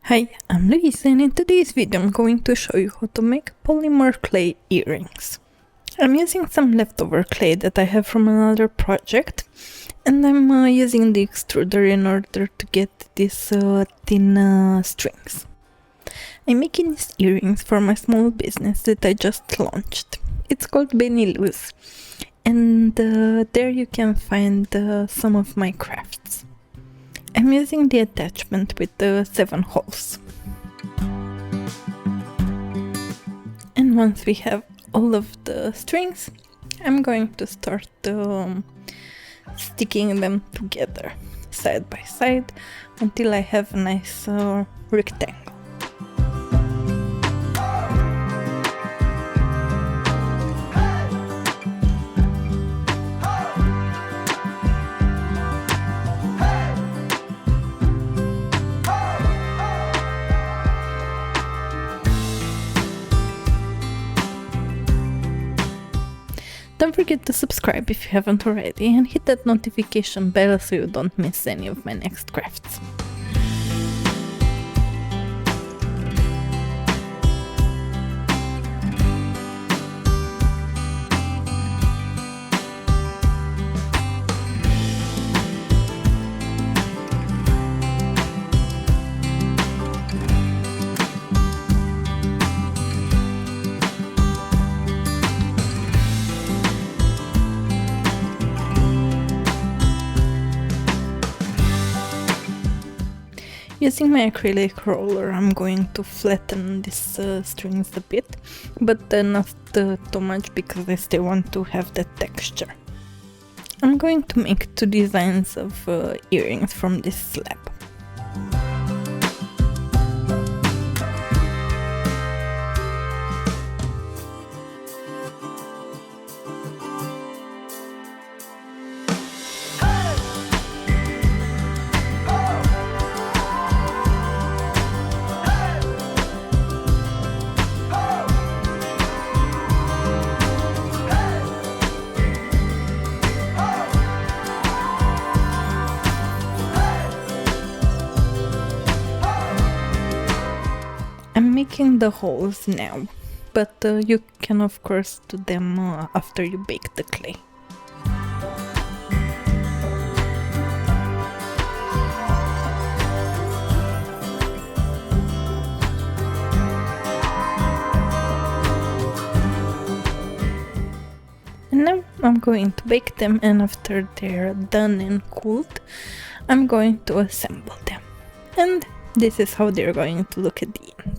Hi, I'm Luisa, and in today's video I'm going to show you how to make polymer clay earrings. I'm using some leftover clay that I have from another project, and I'm using the extruder in order to get these thin strings. I'm making these earrings for my small business that I just launched. It's called Benny Luz, and there you can find some of my crafts. I'm using the attachment with the 7 holes. And once we have all of the strings, I'm going to start sticking them together side by side until I have a nice rectangle. Don't forget to subscribe if you haven't already, and hit that notification bell so you don't miss any of my next crafts. Using my acrylic roller, I'm going to flatten these strings a bit, but not too much because I still want to have that texture. I'm going to make 2 designs of earrings from this slab. I'm making the holes now, but you can of course do them after you bake the clay. And now I'm going to bake them, and after they're done and cooled, I'm going to assemble them. And this is how they're going to look at the end.